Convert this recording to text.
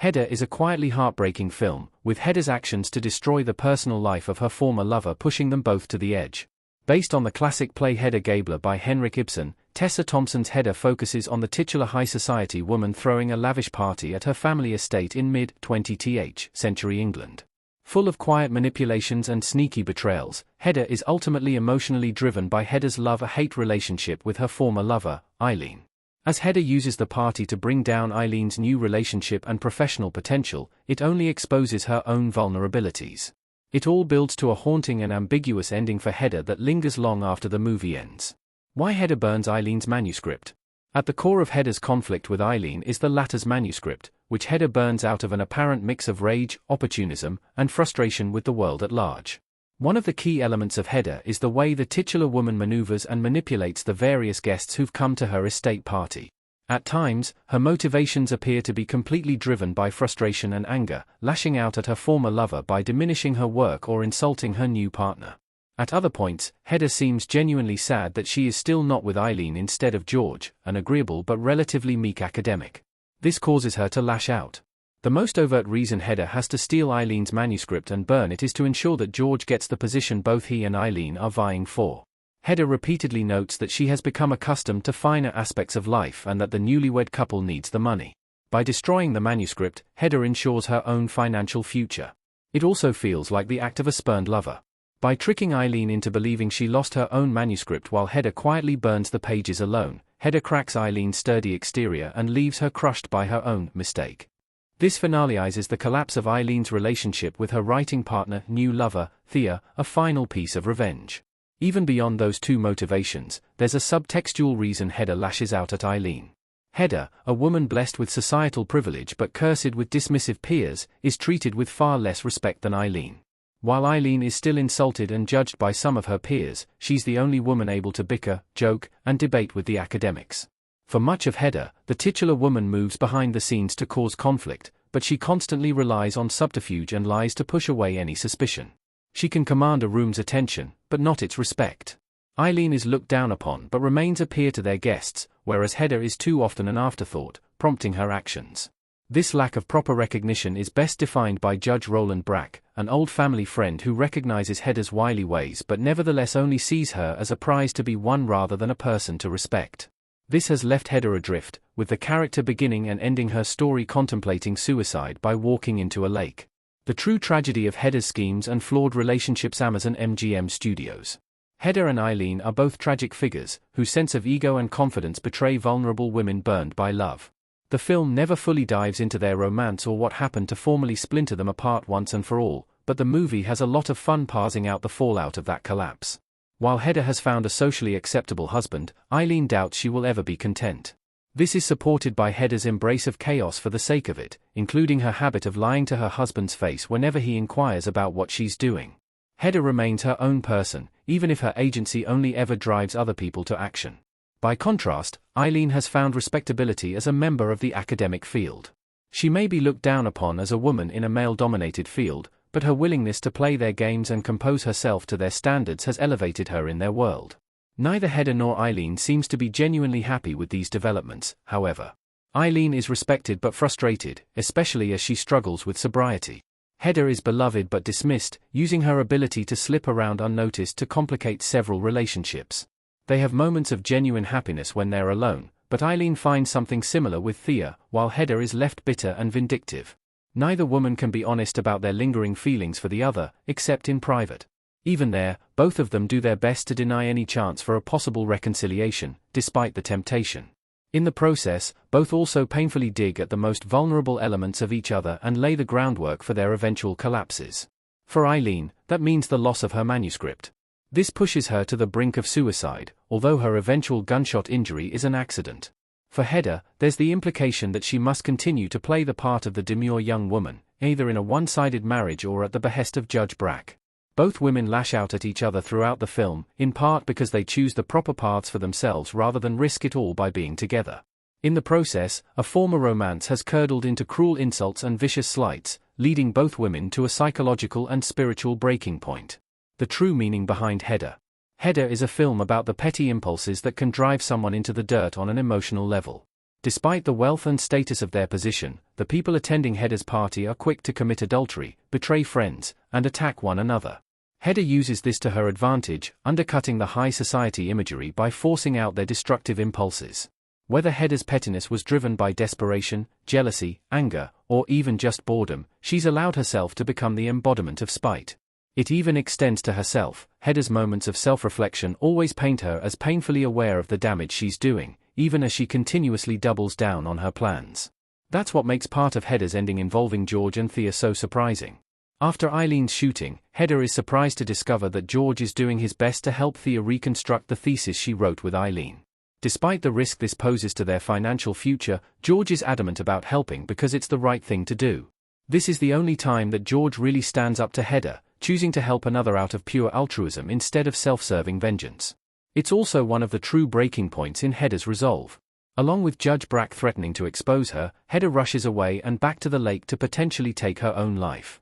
Hedda is a quietly heartbreaking film, with Hedda's actions to destroy the personal life of her former lover pushing them both to the edge. Based on the classic play Hedda Gabler by Henrik Ibsen, Tessa Thompson's Hedda focuses on the titular high society woman throwing a lavish party at her family estate in mid-20th century England. Full of quiet manipulations and sneaky betrayals, Hedda is ultimately emotionally driven by Hedda's love-hate relationship with her former lover, Eileen. As Hedda uses the party to bring down Eileen's new relationship and professional potential, it only exposes her own vulnerabilities. It all builds to a haunting and ambiguous ending for Hedda that lingers long after the movie ends. Why Hedda burns Eileen's manuscript? At the core of Hedda's conflict with Eileen is the latter's manuscript, which Hedda burns out of an apparent mix of rage, opportunism, and frustration with the world at large. One of the key elements of Hedda is the way the titular woman maneuvers and manipulates the various guests who've come to her estate party. At times, her motivations appear to be completely driven by frustration and anger, lashing out at her former lover by diminishing her work or insulting her new partner. At other points, Hedda seems genuinely sad that she is still not with Eileen instead of George, an agreeable but relatively meek academic. This causes her to lash out. The most overt reason Hedda has to steal Eileen's manuscript and burn it is to ensure that George gets the position both he and Eileen are vying for. Hedda repeatedly notes that she has become accustomed to finer aspects of life and that the newlywed couple needs the money. By destroying the manuscript, Hedda ensures her own financial future. It also feels like the act of a spurned lover. By tricking Eileen into believing she lost her own manuscript while Hedda quietly burns the pages alone, Hedda cracks Eileen's sturdy exterior and leaves her crushed by her own mistake. This finalizes the collapse of Eileen's relationship with her writing partner, new lover, Thea, a final piece of revenge. Even beyond those two motivations, there's a subtextual reason Hedda lashes out at Eileen. Hedda, a woman blessed with societal privilege but cursed with dismissive peers, is treated with far less respect than Eileen. While Eileen is still insulted and judged by some of her peers, she's the only woman able to bicker, joke, and debate with the academics. For much of Hedda, the titular woman moves behind the scenes to cause conflict, but she constantly relies on subterfuge and lies to push away any suspicion. She can command a room's attention, but not its respect. Eileen is looked down upon but remains a peer to their guests, whereas Hedda is too often an afterthought, prompting her actions. This lack of proper recognition is best defined by Judge Roland Brack, an old family friend who recognizes Hedda's wily ways but nevertheless only sees her as a prize to be won rather than a person to respect. This has left Hedda adrift, with the character beginning and ending her story contemplating suicide by walking into a lake. The true tragedy of Hedda's schemes and flawed relationships. Amazon MGM Studios. Hedda and Eileen are both tragic figures, whose sense of ego and confidence betray vulnerable women burned by love. The film never fully dives into their romance or what happened to formally splinter them apart once and for all, but the movie has a lot of fun parsing out the fallout of that collapse. While Hedda has found a socially acceptable husband, Eileen doubts she will ever be content. This is supported by Hedda's embrace of chaos for the sake of it, including her habit of lying to her husband's face whenever he inquires about what she's doing. Hedda remains her own person, even if her agency only ever drives other people to action. By contrast, Eileen has found respectability as a member of the academic field. She may be looked down upon as a woman in a male-dominated field, but her willingness to play their games and compose herself to their standards has elevated her in their world. Neither Hedda nor Eileen seems to be genuinely happy with these developments, however. Eileen is respected but frustrated, especially as she struggles with sobriety. Hedda is beloved but dismissed, using her ability to slip around unnoticed to complicate several relationships. They have moments of genuine happiness when they're alone, but Eileen finds something similar with Thea, while Hedda is left bitter and vindictive. Neither woman can be honest about their lingering feelings for the other, except in private. Even there, both of them do their best to deny any chance for a possible reconciliation, despite the temptation. In the process, both also painfully dig at the most vulnerable elements of each other and lay the groundwork for their eventual collapses. For Eileen, that means the loss of her manuscript. This pushes her to the brink of suicide, although her eventual gunshot injury is an accident. For Hedda, there's the implication that she must continue to play the part of the demure young woman, either in a one-sided marriage or at the behest of Judge Brack. Both women lash out at each other throughout the film, in part because they choose the proper paths for themselves rather than risk it all by being together. In the process, a former romance has curdled into cruel insults and vicious slights, leading both women to a psychological and spiritual breaking point. The true meaning behind Hedda. Hedda is a film about the petty impulses that can drive someone into the dirt on an emotional level. Despite the wealth and status of their position, the people attending Hedda's party are quick to commit adultery, betray friends, and attack one another. Hedda uses this to her advantage, undercutting the high society imagery by forcing out their destructive impulses. Whether Hedda's pettiness was driven by desperation, jealousy, anger, or even just boredom, she's allowed herself to become the embodiment of spite. It even extends to herself. Hedda's moments of self-reflection always paint her as painfully aware of the damage she's doing, even as she continuously doubles down on her plans. That's what makes part of Hedda's ending involving George and Thea so surprising. After Eileen's shooting, Hedda is surprised to discover that George is doing his best to help Thea reconstruct the thesis she wrote with Eileen. Despite the risk this poses to their financial future, George is adamant about helping because it's the right thing to do. This is the only time that George really stands up to Hedda, choosing to help another out of pure altruism instead of self-serving vengeance. It's also one of the true breaking points in Hedda's resolve. Along with Judge Brack threatening to expose her, Hedda rushes away and back to the lake to potentially take her own life.